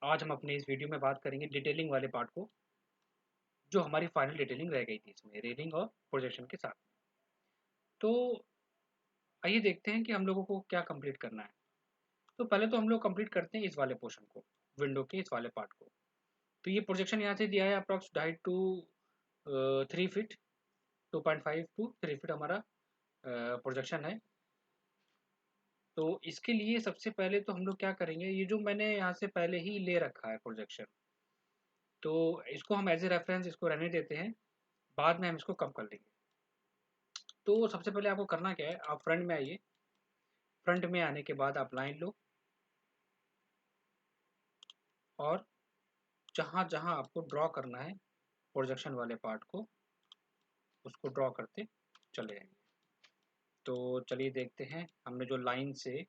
आज हम अपने इस वीडियो में बात करेंगे डिटेलिंग वाले पार्ट को, जो हमारी फाइनल डिटेलिंग रह गई थी इसमें रेलिंग और प्रोजेक्शन के साथ। तो आइए देखते हैं कि हम लोगों को क्या कंप्लीट करना है। तो पहले तो हम लोग कंप्लीट करते हैं इस वाले पोर्शन को, विंडो के इस वाले पार्ट को। तो ये प्रोजेक्शन यहाँ से दिया है approx 2.5 to 3 feet, 2.5 to 3 feet हमारा प्रोजेक्शन है। तो इसके लिए सबसे पहले तो हम लोग क्या करेंगे, ये जो मैंने यहाँ से पहले ही ले रखा है प्रोजेक्शन, तो इसको हम एज ए रेफरेंस इसको रहने देते हैं, बाद में हम इसको कम कर लेंगे। तो सबसे पहले आपको करना क्या है, आप फ्रंट में आइए। फ्रंट में आने के बाद आप लाइन लो और जहाँ जहाँ आपको ड्रॉ करना है प्रोजेक्शन वाले पार्ट को, उसको ड्रॉ करते चले आएंगे। तो चलिए देखते हैं, हमने जो लाइन से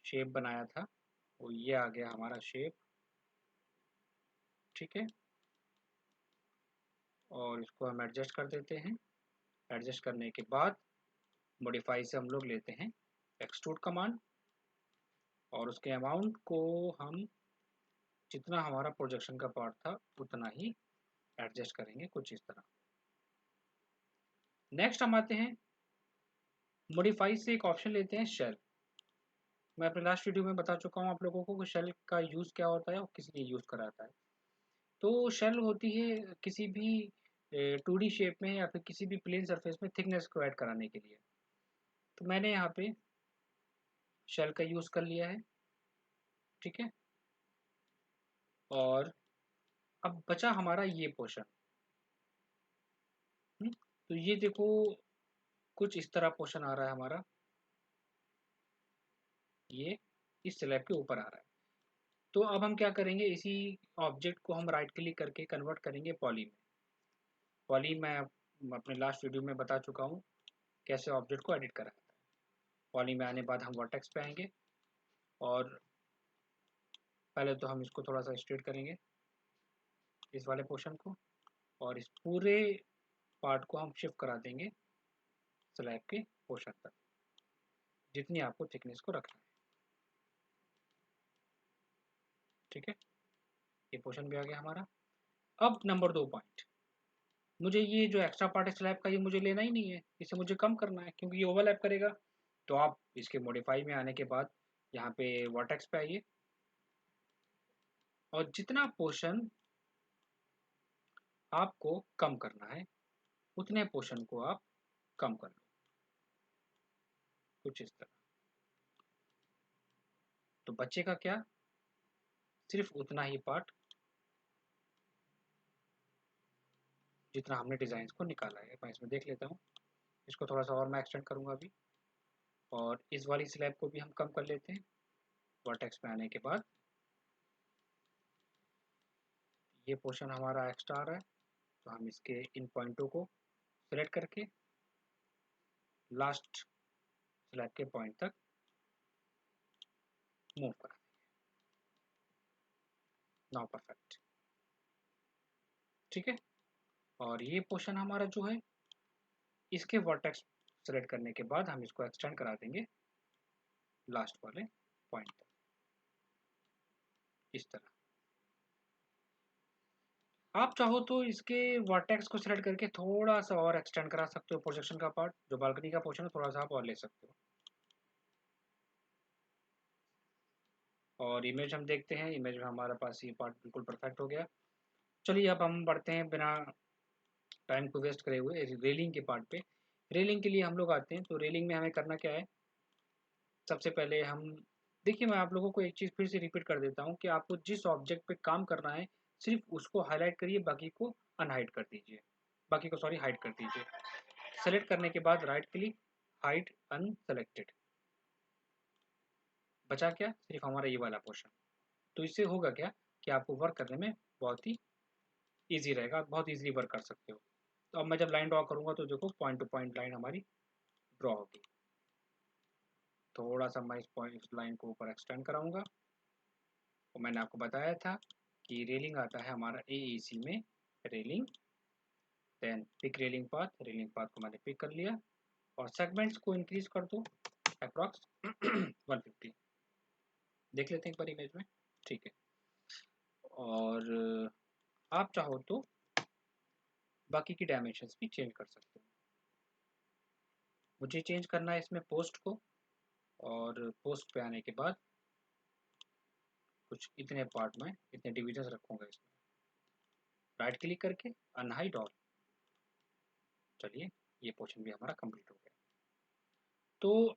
शेप बनाया था वो ये आ गया हमारा शेप। ठीक है, और इसको हम एडजस्ट कर देते हैं। एडजस्ट करने के बाद मॉडिफाई से हम लोग लेते हैं एक्सट्रूड कमांड, और उसके अमाउंट को हम जितना हमारा प्रोजेक्शन का पार्ट था उतना ही एडजस्ट करेंगे, कुछ इस तरह। नेक्स्ट हम आते हैं मॉडिफाई से एक ऑप्शन लेते हैं शेल। मैं अपने लास्ट वीडियो में बता चुका हूँ आप लोगों को कि शेल का यूज़ क्या होता है और किस लिए यूज़ कराता है। तो शेल होती है किसी भी 2D शेप में या फिर किसी भी प्लेन सरफेस में थिकनेस को ऐड कराने के लिए। तो मैंने यहाँ पे शेल का यूज़ कर लिया है। ठीक है, और अब बचा हमारा ये पोर्शन। तो ये देखो, कुछ इस तरह पोर्शन आ रहा है हमारा, ये इस स्लैब के ऊपर आ रहा है। तो अब हम क्या करेंगे, इसी ऑब्जेक्ट को हम राइट क्लिक करके कन्वर्ट करेंगे पॉली में। पॉली मैं अपने लास्ट वीडियो में बता चुका हूँ कैसे ऑब्जेक्ट को एडिट करा जाता है। पॉली में आने बाद हम वर्टेक्स पे आएंगे, और पहले तो हम इसको थोड़ा सा स्ट्रेट करेंगे इस वाले पोर्शन को, और इस पूरे पार्ट को हम शिफ्ट करा देंगे स्लैब के पोर्शन तक, जितनी आपको थिकनेस को रखना है। ठीक है, ये पोर्शन भी आ गया हमारा। अब नंबर 2 पॉइंट, मुझे ये जो एक्स्ट्रा पार्ट है स्लैब का, ये मुझे लेना ही नहीं है, इसे मुझे कम करना है क्योंकि ये ओवरलैप करेगा। तो आप इसके मॉडिफाई में आने के बाद यहाँ पे वर्टेक्स पे आइए, और जितना पोर्शन आपको कम करना है उतने पोर्शन को आप कम कर लो, कुछ इस तरह। तो बचेगा क्या, सिर्फ उतना ही पार्ट जितना हमने डिज़ाइन को निकाला है। मैं इसमें देख लेता हूँ, इसको थोड़ा सा और मैं एक्सटेंड करूँगा अभी, और इस वाली स्लैब को भी हम कम कर लेते हैं। वर्टेक्स पे आने के बाद ये पोर्शन हमारा एक्स्ट्रा आ रहा है, तो हम इसके इन पॉइंटों को सिलेक्ट करके लास्ट स्लैब के पॉइंट तक मूव करा देंगे। Now perfect. ठीक है, और ये पोर्शन हमारा जो है, इसके वर्टेक्स सेलेक्ट करने के बाद हम इसको एक्सटेंड करा देंगे लास्ट वाले पॉइंट तक, इस तरह। आप चाहो तो इसके वर्टेक्स को सिलेक्ट करके थोड़ा सा और एक्सटेंड करा सकते हो प्रोजेक्शन का पार्ट, जो बालकनी का पोर्शन है थोड़ा सा आप और ले सकते हो। और इमेज हम देखते हैं, इमेज में हमारे पास ये पार्ट बिल्कुल परफेक्ट हो गया। चलिए अब हम बढ़ते हैं बिना टाइम को वेस्ट करे हुए रेलिंग के पार्ट पे। रेलिंग के लिए हम लोग आते हैं, तो रेलिंग में हमें करना क्या है, सबसे पहले हम देखिए, मैं आप लोगों को एक चीज़ फिर से रिपीट कर देता हूँ कि आपको जिस ऑब्जेक्ट पे काम करना है सिर्फ उसको हाईलाइट करिए, बाकी को अनहाइड कर दीजिए, बाकी को सॉरी हाइड कर दीजिए। सेलेक्ट करने के बाद राइट क्लिक, हाइड अनसेलेक्टेड, बचा क्या, सिर्फ हमारा ये वाला पोर्शन। तो इससे होगा क्या कि आपको वर्क करने में बहुत ही ईजी रहेगा, आप बहुत ईजिली वर्क कर सकते हो। तो अब मैं जब लाइन ड्रॉ करूँगा तो देखो पॉइंट टू पॉइंट लाइन हमारी ड्रॉ होगी। थोड़ा सा मैं इस लाइन को ऊपर एक्सटेंड कराऊंगा, और मैंने आपको बताया था कि रेलिंग आता है हमारा AEC में, railing, then pick railing path को मैंने पिक कर लिया, और सेगमेंट्स को इंक्रीज कर दो अप्रॉक्स 150। देख लेते हैं एक बार इमेज में। ठीक है, और आप चाहो तो बाकी की डायमेंशंस भी चेंज कर सकते हो। मुझे चेंज करना है इसमें पोस्ट को, और पोस्ट पे आने के बाद कुछ इतने पार्ट में इतने डिविजन्स रखूँगा इसमें। राइट क्लिक करके अनहाइड ऑल। चलिए, ये पोर्शन भी हमारा कंप्लीट हो गया। तो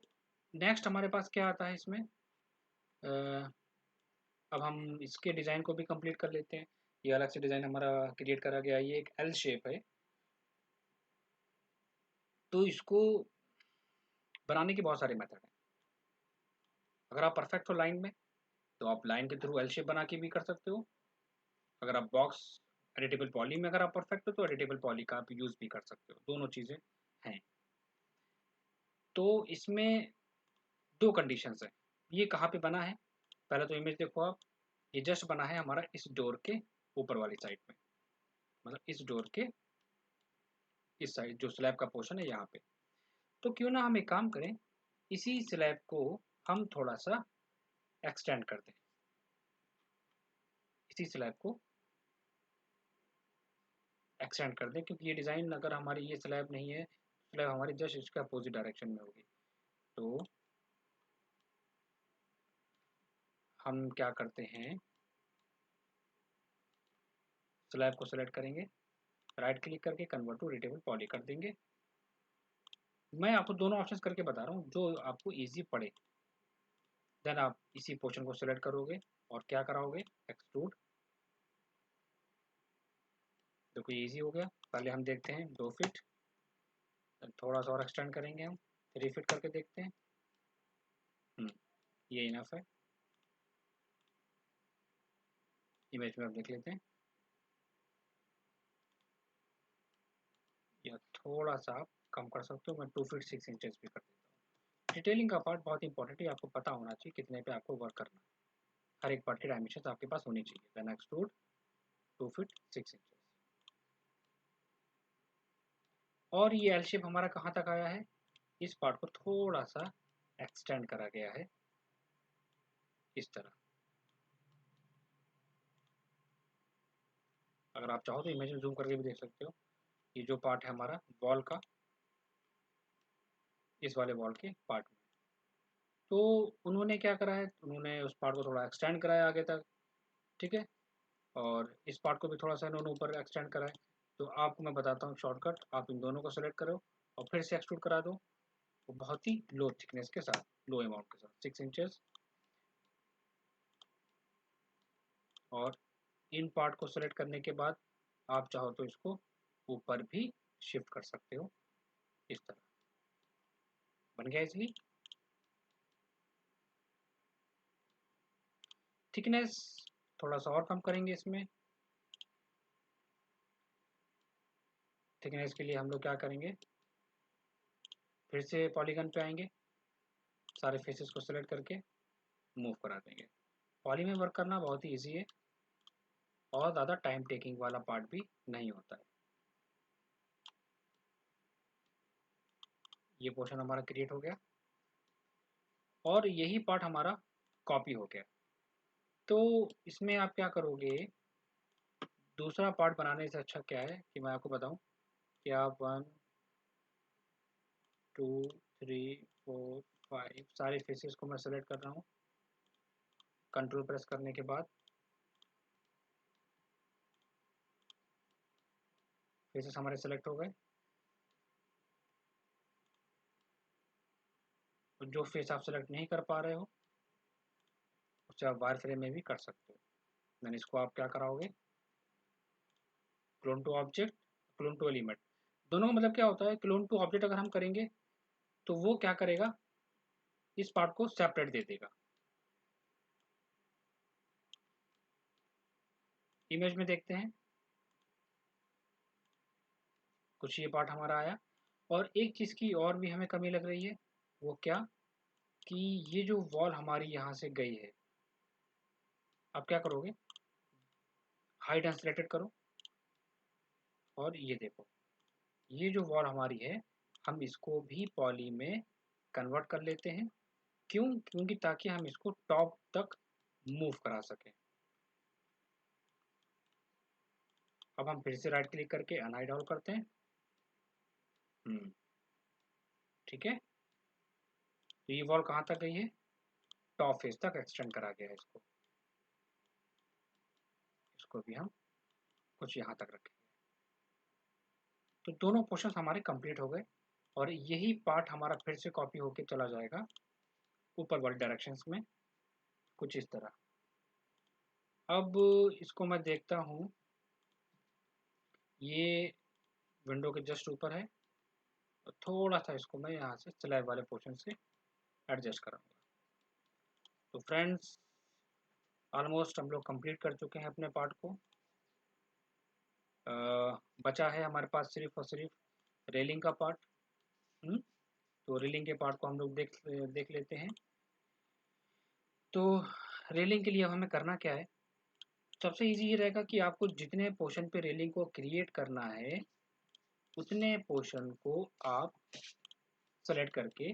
नेक्स्ट हमारे पास क्या आता है इसमें, अब हम इसके डिज़ाइन को भी कंप्लीट कर लेते हैं। ये अलग से डिज़ाइन हमारा क्रिएट करा गया, ये एक एल शेप है। तो इसको बनाने के बहुत सारे मेथड हैं। अगर आप परफेक्ट हो लाइन में, तो आप लाइन के थ्रू एल शेप बना के भी कर सकते हो। अगर आप बॉक्स एडिटेबल पॉली में अगर आप परफेक्ट हो, तो एडिटेबल पॉली का आप यूज़ भी कर सकते हो। दोनों चीज़ें हैं। तो इसमें दो कंडीशंस हैं। ये कहाँ पे बना है, पहले तो इमेज देखो आप। ये जस्ट बना है हमारा इस डोर के ऊपर वाली साइड में, मतलब इस डोर के इस साइड जो स्लैब का पोर्शन है यहाँ पे। तो क्यों ना हम एक काम करें, इसी स्लैब को हम थोड़ा सा एक्सटेंड कर दें। इसी स्लैब को एक्सटेंड कर दें, क्योंकि ये डिज़ाइन अगर हमारी ये स्लैब नहीं है, स्लैब हमारी जस्ट इसके अपोजिट डायरेक्शन में होगी। तो हम क्या करते हैं, स्लैब को सेलेक्ट करेंगे, राइट क्लिक करके कन्वर्ट टू एडिटेबल पॉली कर देंगे। मैं आपको दोनों ऑप्शंस करके बता रहा हूँ, जो आपको इजी पड़े। देन आप इसी पोर्शन को सिलेक्ट करोगे और क्या कराओगे, एक्सट्रूड। देखो ये इजी हो गया। पहले हम देखते हैं 2 फीट, थोड़ा सा और एक्सटेंड करेंगे हम, 3 फीट करके देखते हैं। ये इनफ है। इमेज में आप देख लेते हैं, या थोड़ा सा आप कम कर सकते हो। मैं 2 फीट 6 इंचेस भी कर देता हूँ। डिटेलिंग का पार्ट बहुत इंपॉर्टेंट है, आपको पता होना चाहिए कितने पे आपको वर्क करना है। हर एक पार्ट की डायमेंशन आपके पास होनी चाहिए। Then extrude 2 feet 6 inches. और ये एल शेप हमारा कहाँ तक आया है, इस पार्ट को थोड़ा सा एक्सटेंड करा गया है इस तरह। अगर आप चाहो तो इमेज में जूम करके भी देख सकते हो। ये जो पार्ट है हमारा वॉल का, इस वाले वॉल के पार्ट में, तो उन्होंने क्या करा है, उन्होंने उस पार्ट को थोड़ा एक्सटेंड कराया आगे तक, ठीक है। और इस पार्ट को भी थोड़ा सा इन्होंने ऊपर एक्सटेंड करा है। तो आपको मैं बताता हूँ शॉर्टकट, आप इन दोनों को सेलेक्ट करो और फिर से एक्सट्रूड करा दो, वो बहुत ही लो थिकनेस के साथ, लो अमाउंट के साथ 6 इंचेस। और इन पार्ट को सेलेक्ट करने के बाद आप चाहो तो इसको ऊपर भी शिफ्ट कर सकते हो इस तरह। बन गया इसलिए। थिकनेस थोड़ा सा और कम करेंगे इसमें। थिकनेस के लिए हम लोग क्या करेंगे, फिर से पॉलीगन पे आएंगे, सारे फेसेस को सेलेक्ट करके मूव करा देंगे। पॉली में वर्क करना बहुत ही ईजी है और ज़्यादा टाइम टेकिंग वाला पार्ट भी नहीं होता है। ये पोर्शन हमारा क्रिएट हो गया और यही पार्ट हमारा कॉपी हो गया। तो इसमें आप क्या करोगे, दूसरा पार्ट बनाने से अच्छा क्या है कि मैं आपको बताऊं कि आप 1 2 3 4 5 सारे फेसेस को मैं सेलेक्ट कर रहा हूँ। कंट्रोल प्रेस करने के बाद फेसेस हमारे सेलेक्ट हो गए। तो जो फेस आप सेलेक्ट नहीं कर पा रहे हो, उसे आप वायर फ्रेम में भी कर सकते हो। देन इसको आप क्या कराओगे, clone to object, clone to element. दोनों का मतलब क्या होता है, क्लोन टू ऑब्जेक्ट अगर हम करेंगे तो वो क्या करेगा, इस पार्ट को सेपरेट दे देगा। इमेज में देखते हैं, कुछ ये पार्ट हमारा आया। और एक चीज़ की और भी हमें कमी लग रही है, वो क्या, कि ये जो वॉल हमारी यहाँ से गई है, आप क्या करोगे, हाइड अनसिलेक्टेड करो और ये देखो, ये जो वॉल हमारी है, हम इसको भी पॉली में कन्वर्ट कर लेते हैं। क्यों, क्योंकि ताकि हम इसको टॉप तक मूव करा सकें। अब हम फिर से राइट क्लिक करके अनहाइड ऑल करते हैं। ठीक है, तो ये वॉल कहाँ तक गई है, टॉप फेस तक एक्सटेंड करा गया है इसको। इसको भी हम कुछ यहाँ तक रखेंगे। तो दोनों पोर्शन हमारे कंप्लीट हो गए और यही पार्ट हमारा फिर से कॉपी होके चला जाएगा ऊपर वाले डायरेक्शंस में, कुछ इस तरह। अब इसको मैं देखता हूँ, ये विंडो के जस्ट ऊपर है, तो थोड़ा सा इसको मैं यहाँ से स्लैब वाले पोर्शन से एडजस्ट कराऊंगा। तो फ्रेंड्स, ऑलमोस्ट हम लोग कंप्लीट कर चुके हैं अपने पार्ट को। बचा है हमारे पास सिर्फ और सिर्फ रेलिंग का पार्ट। तो रेलिंग के पार्ट को हम लोग देख लेते हैं। तो रेलिंग के लिए अब हमें करना क्या है, सबसे इजी ये रहेगा कि आपको जितने पोर्शन पे रेलिंग को क्रिएट करना है उतने पोर्शन को आप सेलेक्ट करके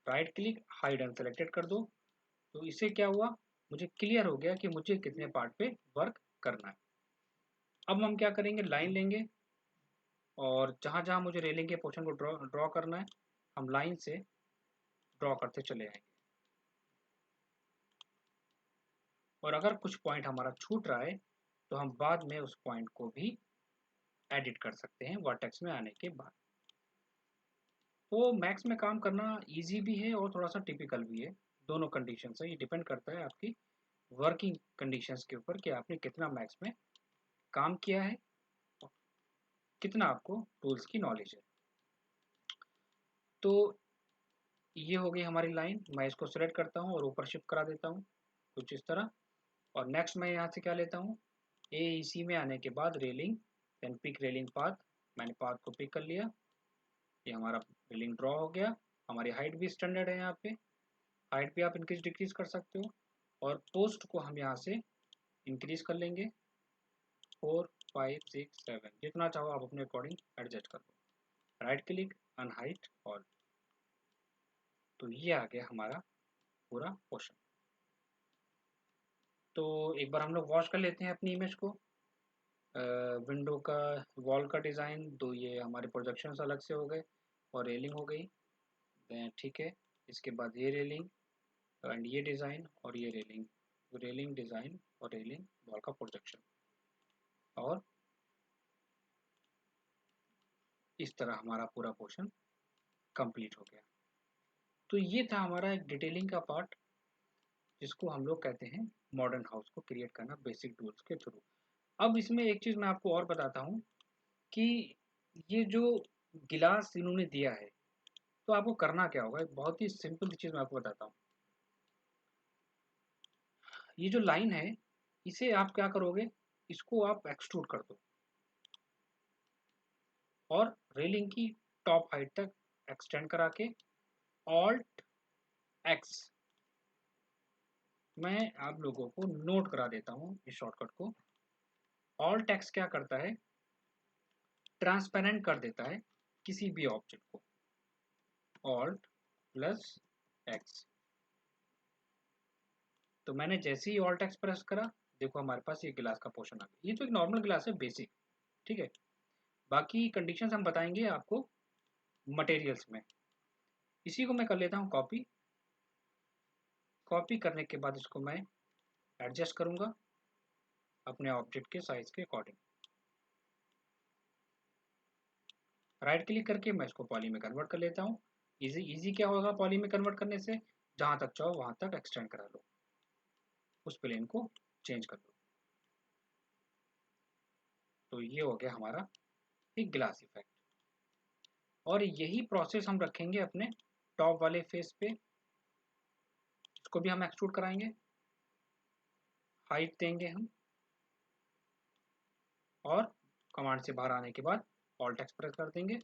राइट क्लिक हाइड अनसेलेक्टेड कर दो। तो इससे क्या हुआ, मुझे क्लियर हो गया कि मुझे कितने पार्ट पे वर्क करना है। अब हम क्या करेंगे, लाइन लेंगे और जहाँ जहाँ मुझे रेलिंग के पोर्शन को ड्रॉ करना है हम लाइन से ड्रॉ करते चले आएंगे। और अगर कुछ पॉइंट हमारा छूट रहा है तो हम बाद में उस पॉइंट को भी एडिट कर सकते हैं वर्टेक्स में आने के बाद। तो मैक्स में काम करना इजी भी है और थोड़ा सा टिपिकल भी है, दोनों कंडीशन से। ये डिपेंड करता है आपकी वर्किंग कंडीशंस के ऊपर कि आपने कितना मैक्स में काम किया है, कितना आपको टूल्स की नॉलेज है। तो ये हो गई हमारी लाइन, मैं इसको सिलेक्ट करता हूँ और ऊपर शिफ्ट करा देता हूँ कुछ इस तरह। और नेक्स्ट मैं यहाँ से क्या लेता हूँ, AEC में आने के बाद railing, then pick railing path. मैंने पाथ को पिक कर लिया, ये हमारा रेलिंग ड्रॉ हो गया। हमारी हाइट भी स्टैंडर्ड है, यहाँ पे हाइट भी आप इंक्रीज डिक्रीज कर सकते हो। और पोस्ट को हम यहाँ से इंक्रीज कर लेंगे 4 5 6 7, जितना चाहो आप अपने अकॉर्डिंग एडजस्ट कर लो। Right click unhide all. तो ये आ गया हमारा पूरा पोर्शन। तो एक बार हम लोग वॉश कर लेते हैं अपनी इमेज को। विंडो का वॉल का डिज़ाइन, तो ये हमारे प्रोजेक्शन अलग से हो गए और रेलिंग हो गई। ठीक है, इसके बाद ये रेलिंग एंड ये डिज़ाइन और ये रेलिंग, रेलिंग डिज़ाइन और रेलिंग वॉल का प्रोजेक्शन, और इस तरह हमारा पूरा पोर्शन कंप्लीट हो गया। तो ये था हमारा एक डिटेलिंग का पार्ट, जिसको हम लोग कहते हैं मॉडर्न हाउस को क्रिएट करना बेसिक टूल्स के थ्रू। अब इसमें एक चीज़ मैं आपको और बताता हूँ कि ये जो गिलास इन्होंने दिया है, तो आपको करना क्या होगा, एक बहुत ही सिंपल चीज़ मैं आपको बताता हूँ। ये जो लाइन है, इसे आप क्या करोगे, इसको आप एक्सट्रूड कर दो और रेलिंग की टॉप हाइट तक एक्सटेंड करा के ऑल्ट एक्स, मैं आप लोगों को नोट करा देता हूँ इस शॉर्टकट को। ऑल्ट एक्स क्या करता है, ट्रांसपेरेंट कर देता है किसी भी ऑब्जेक्ट को। ऑल्ट प्लस एक्स, तो मैंने जैसे ही ऑल्ट एक्स प्रेस करा, देखो हमारे पास ये गिलास का पोर्शन आ गया। ये तो एक नॉर्मल गिलास है बेसिक, ठीक है। बाकी कंडीशंस हम बताएंगे आपको मटेरियल्स में। इसी को मैं कर लेता हूँ कॉपी। कॉपी करने के बाद इसको मैं एडजस्ट करूँगा अपने ऑब्जेक्ट के साइज के अकॉर्डिंग। राइट क्लिक करके मैं इसको पॉली में कन्वर्ट कर लेता हूँ। इजी इजी क्या होगा पॉली में कन्वर्ट करने से, जहाँ तक चाहो वहाँ तक एक्सटेंड करा लो, उस प्लेन को चेंज कर दो। तो ये हो गया हमारा एक ग्लास इफेक्ट। और यही प्रोसेस हम रखेंगे अपने टॉप वाले फेस पे। इसको भी हम एक्सट्रूड कराएंगे, हाइट देंगे हम, और कमांड से बाहर आने के बाद ऑल्ट एक्स प्रेस कर देंगे।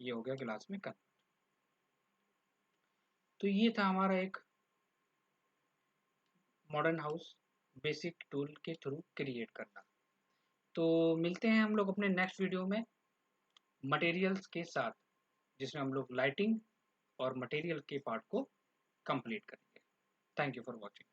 ये हो गया ग्लास में कन्वर्ट। तो ये था हमारा एक मॉडर्न हाउस बेसिक टूल के थ्रू क्रिएट करना। तो मिलते हैं हम लोग अपने नेक्स्ट वीडियो में मटेरियल्स के साथ, जिसमें हम लोग लाइटिंग और मटेरियल के पार्ट को कंप्लीट करेंगे। Thank you for watching.